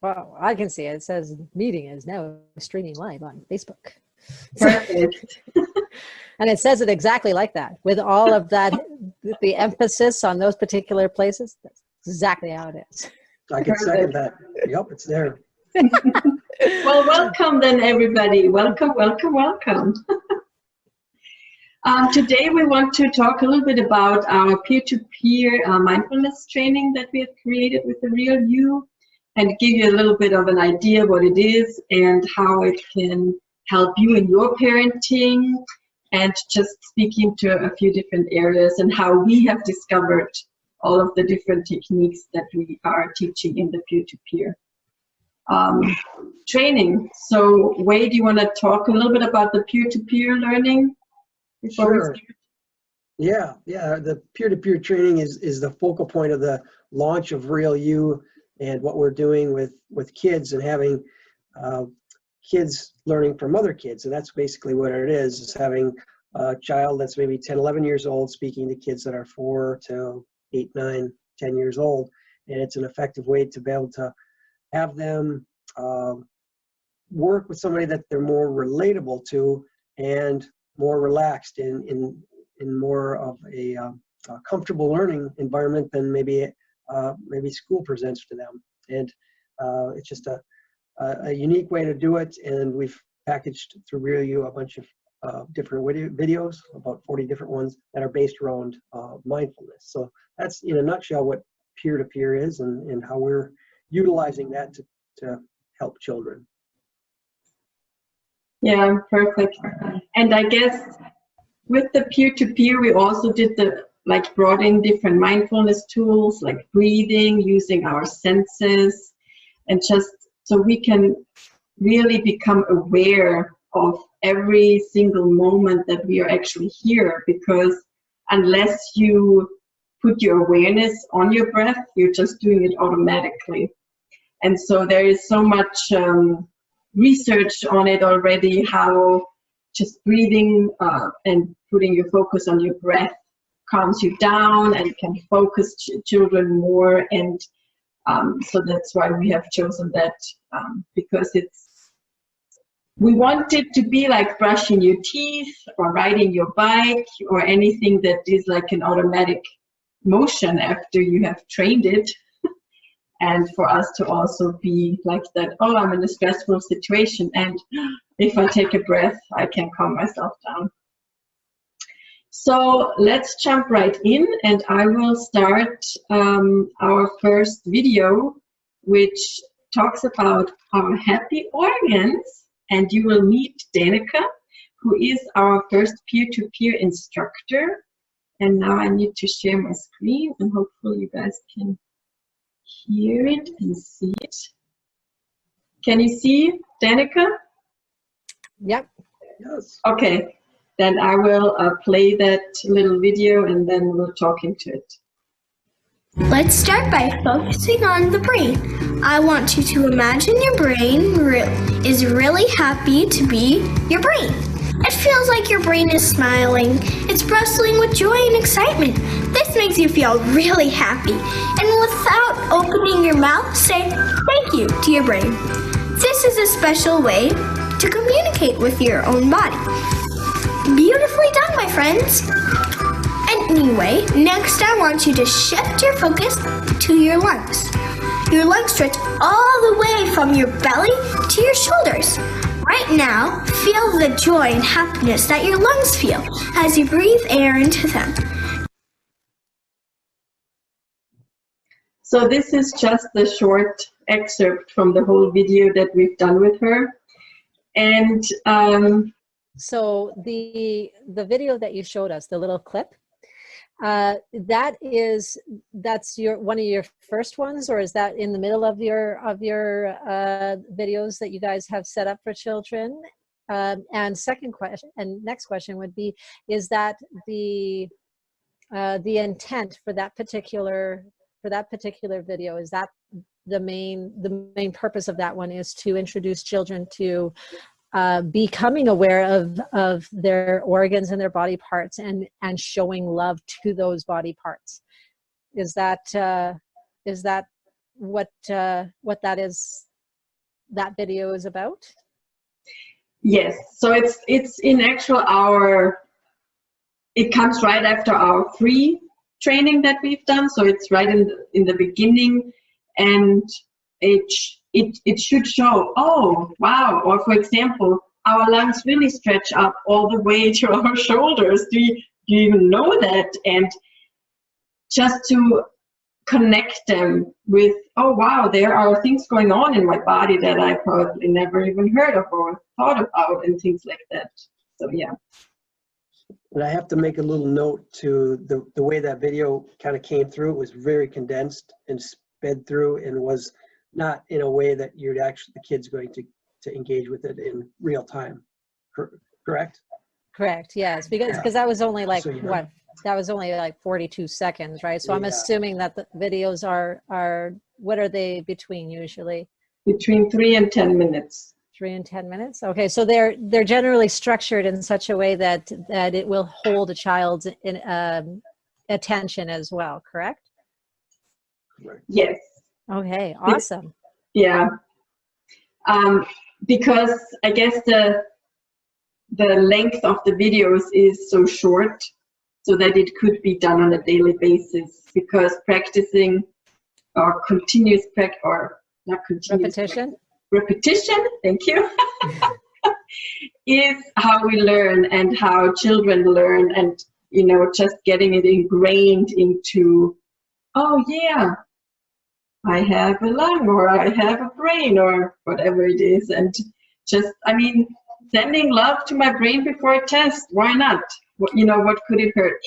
Well, I can see it. It says meeting is now streaming live on Facebook. Perfect. And it says it exactly like that, with all of that, the emphasis on those particular places. That's exactly how it is. I can second that. Yep, it's there. Well, welcome then, everybody. Welcome, welcome, welcome. Today we want to talk a little bit about our peer-to-peer mindfulness training that we have created with the Real You, and give you a little bit of an idea what it is and how it can help you in your parenting, and just speaking to a few different areas and how we have discovered all of the different techniques that we are teaching in the peer-to-peer training. So Wade, do you want to talk a little bit about the peer-to-peer learning before we start? Yeah. The peer-to-peer training is the focal point of the launch of Real You and what we're doing with kids and having kids learning from other kids. And that's basically what it is having a child that's maybe 10, 11 years old speaking to kids that are 4 to 8, 9, 10 years old. And it's an effective way to be able to have them work with somebody that they're more relatable to and more relaxed in more of a comfortable learning environment than maybe school presents to them. And it's just a unique way to do it. And we've packaged through Real You a bunch of different videos, about 40 different ones that are based around mindfulness. So that's in a nutshell what peer-to-peer is and how we're utilizing that to help children. Yeah, perfect. And I guess with the peer-to-peer, we also did brought in different mindfulness tools like breathing, using our senses, and just so we can really become aware of every single moment that we are actually here, because unless you put your awareness on your breath, you're just doing it automatically. And so there is so much research on it already, how just breathing and putting your focus on your breath calms you down and can focus children more. And so that's why we have chosen that, because we want it to be like brushing your teeth or riding your bike or anything that is like an automatic motion after you have trained it. And for us to also be like that, oh, I'm in a stressful situation, and if I take a breath, I can calm myself down. So let's jump right in, and I will start our first video, which talks about our happy organs. And you will meet Danica, who is our first peer-to-peer instructor. And now I need to share my screen, and hopefully you guys can hear it and see it. Can you see Danica? Yep. Yes. Okay, then I will play that little video and then we'll talk into it. Let's start by focusing on the brain. I want you to imagine your brain is really happy to be your brain. It feels like your brain is smiling. It's bristling with joy and excitement. This makes you feel really happy. And without opening your mouth, say thank you to your brain. This is a special way to communicate with your own body. Beautifully done, my friends. Anyway, next I want you to shift your focus to your lungs. Your lungs stretch all the way from your belly to your shoulders. Right now, feel the joy and happiness that your lungs feel as you breathe air into them. So this is just a short excerpt from the whole video that we've done with her. And so the video that you showed us, the little clip, that's one of your first ones, or is that in the middle of your videos that you guys have set up for children? And next question would be, is that the intent for that particular video? Is that the main purpose of that one, is to introduce children to becoming aware of their organs and their body parts and showing love to those body parts? Is that what that is, that video is about? Yes, so it's in actual it comes right after our free training that we've done, so it's right in the beginning, and it should show, oh wow, or for example, our lungs really stretch up all the way to our shoulders. Do you even know that? And just to connect them with, oh wow, there are things going on in my body that I probably never even heard of or thought about, and things like that. So yeah. And I have to make a little note to the way that video kind of came through. It was very condensed and sped through, and was not in a way that you'd actually, the kid's going to engage with it in real time. Correct? Correct, yes, because that was only like, So, yeah. what, that was only like 42 seconds, right? So I'm Yeah. assuming that the videos are, what are they between usually? Between 3 and 10 minutes. 3 and 10 minutes? Okay, so they're generally structured in such a way that it will hold a child's attention as well, correct? Right. Yes. Okay, awesome. Yeah. Because I guess the length of the videos is so short, so that it could be done on a daily basis, because practicing or continuous practice, or not continuous repetition, thank you, is how we learn and how children learn, and just getting it ingrained into, oh yeah, I have a lung, or I have a brain, or whatever it is, and just, sending love to my brain before a test, why not? What could it hurt?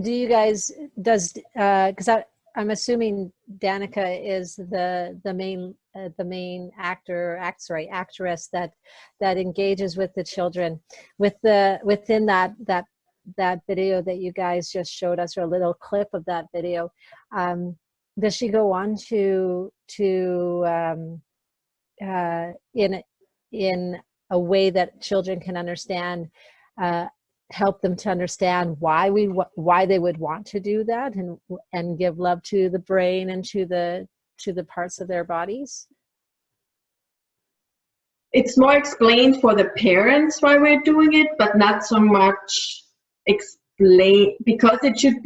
Do you guys, because I'm assuming Danica is the main actress that engages with the children. Within that video that you guys just showed us, or a little clip of that video, does she go on to in a way that children can understand, help them to understand why they would want to do that, and give love to the brain and to the parts of their bodies? It's more explained for the parents why we're doing it, but not so much explain, because it should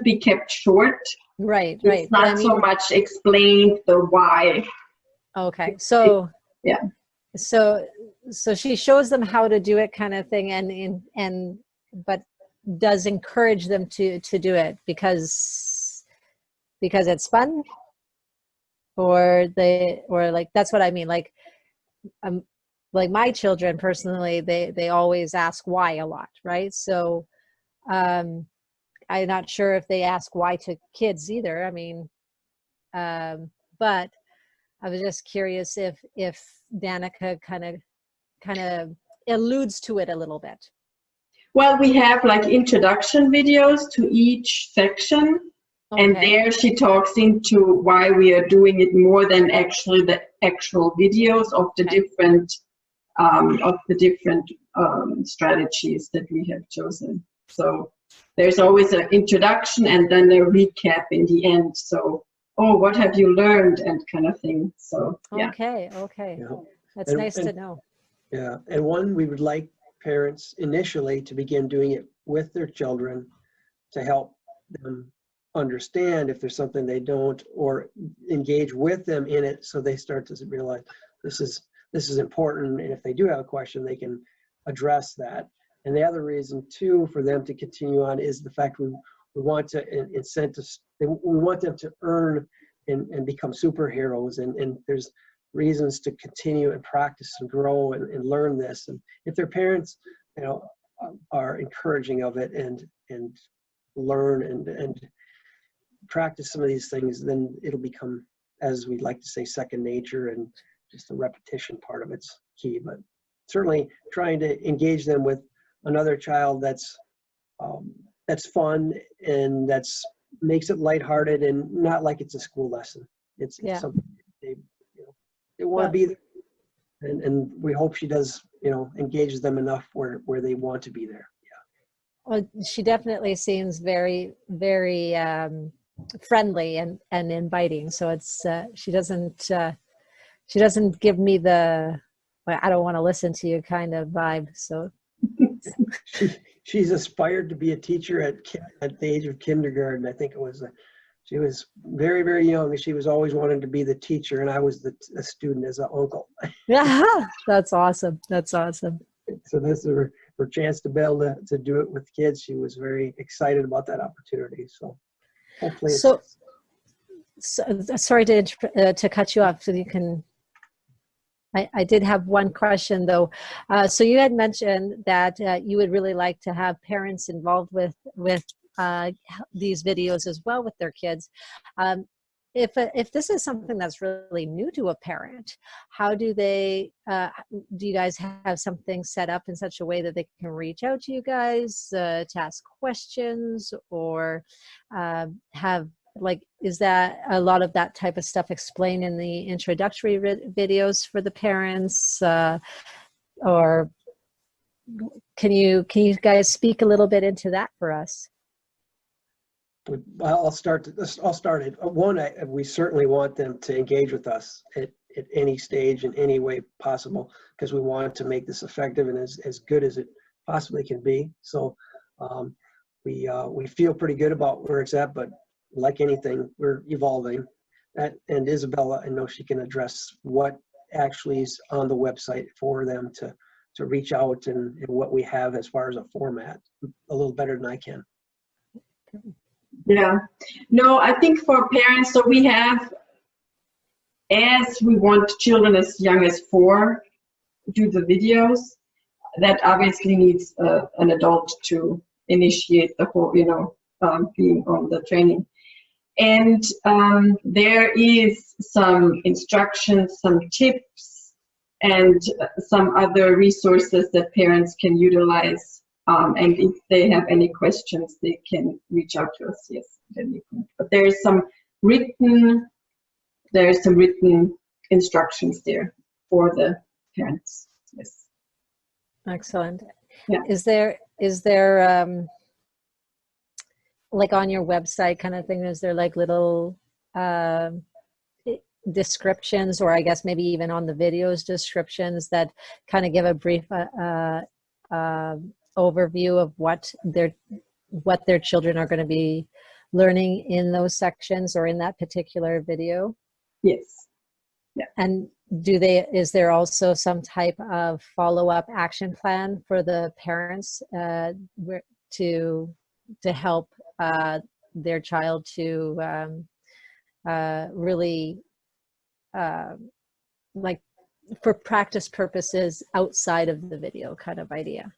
be kept short. Right. It's not so much explained the why. Okay, so yeah. So she shows them how to do it, kind of thing, but does encourage them to do it because it's fun, or like, that's what I mean. Like my children personally, they always ask why a lot, right? So I'm not sure if they ask why to kids either. But I was just curious if Danica kind of alludes to it a little bit. Well, we have like introduction videos to each section, okay. And there she talks into why we are doing it, more than actually the actual videos of the different strategies that we have chosen. So there's always an introduction and then a recap in the end. So, oh, what have you learned, and kind of thing. So yeah. Okay. Yeah. That's nice to know. Yeah, and we would like parents initially to begin doing it with their children, to help them understand if there's something they don't, or engage with them in it, so they start to realize this is important, and if they do have a question, they can address that. And the other reason too for them to continue on is the fact we want to we want them to earn and become superheroes, and there's reasons to continue and practice and grow and learn this. And if their parents are encouraging of it and learn and practice some of these things, then it'll become, as we like to say, second nature, and just the repetition part of it's key. But certainly trying to engage them with another child that's fun and that's makes it lighthearted and not like it's a school lesson. It's something they want to be there, and we hope she does engages them enough where they want to be there. Yeah. Well, she definitely seems very, very friendly and inviting. So it's she doesn't give me the "Well, I don't want to listen to you" kind of vibe. So She's aspired to be a teacher at the age of kindergarten. I think it was. She was very, very young. She was always wanting to be the teacher, and I was a student as an uncle. yeah, that's awesome. That's awesome. So this is her chance to be able to do it with kids. She was very excited about that opportunity. So hopefully, So sorry to cut you off. So you can. I did have one question though. So you had mentioned that you would really like to have parents involved with these videos as well with their kids. If this is something that's really new to a parent, how do they? Do you guys have something set up in such a way that they can reach out to you guys to ask questions, or have? Like, is that a lot of that type of stuff explained in the introductory videos for the parents, or can you guys speak a little bit into that for us? I'll start it. One, we certainly want them to engage with us at any stage in any way possible, because we want to make this effective and as good as it possibly can be. So we feel pretty good about where it's at, but like anything, we're evolving. And Isabella, I know she can address what actually is on the website for them to reach out and what we have as far as a format a little better than I can. Yeah, no, I think for parents, so we have, as we want children as young as 4 do the videos, that obviously needs an adult to initiate the whole, being on the training. And there is some instructions, some tips, and some other resources that parents can utilize. And if they have any questions, they can reach out to us. Yes, but there is some written instructions there for the parents. Yes. Excellent. Yeah. Is there like on your website kind of thing, is there like little descriptions, or I guess maybe even on the videos descriptions that kind of give a brief overview of what their children are going to be learning in those sections or in that particular video? Yes. Yeah. And is there also some type of follow-up action plan for the parents to help their child to really like for practice purposes outside of the video kind of idea?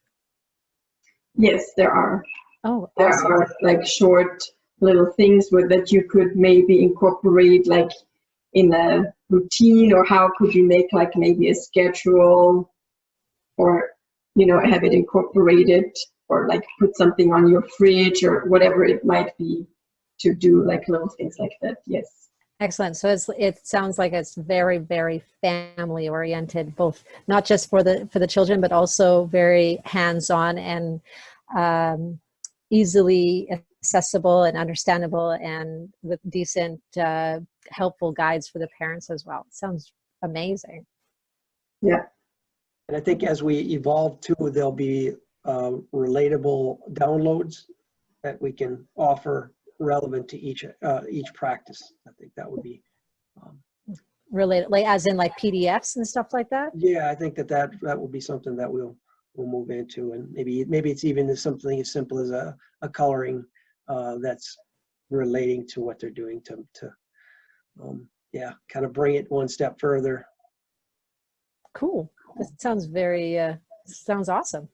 Yes, there are. Oh, there awesome. are like short little things that you could maybe incorporate like in a routine, or how could you make like maybe a schedule, or have it incorporated, or like put something on your fridge or whatever it might be, to do like little things like that. Yes. Excellent. So it sounds like it's very, very family oriented, both not just for the children, but also very hands-on and easily accessible and understandable, and with decent, helpful guides for the parents as well. It sounds amazing. Yeah. And I think as we evolve too, there'll be relatable downloads that we can offer relevant to each practice. I think that would be related, like as in like PDFs and stuff like that. Yeah, I think that will be something that we'll move into, and maybe it's even something as simple as a coloring that's relating to what they're doing to kind of bring it one step further. Cool. That sounds very sounds awesome.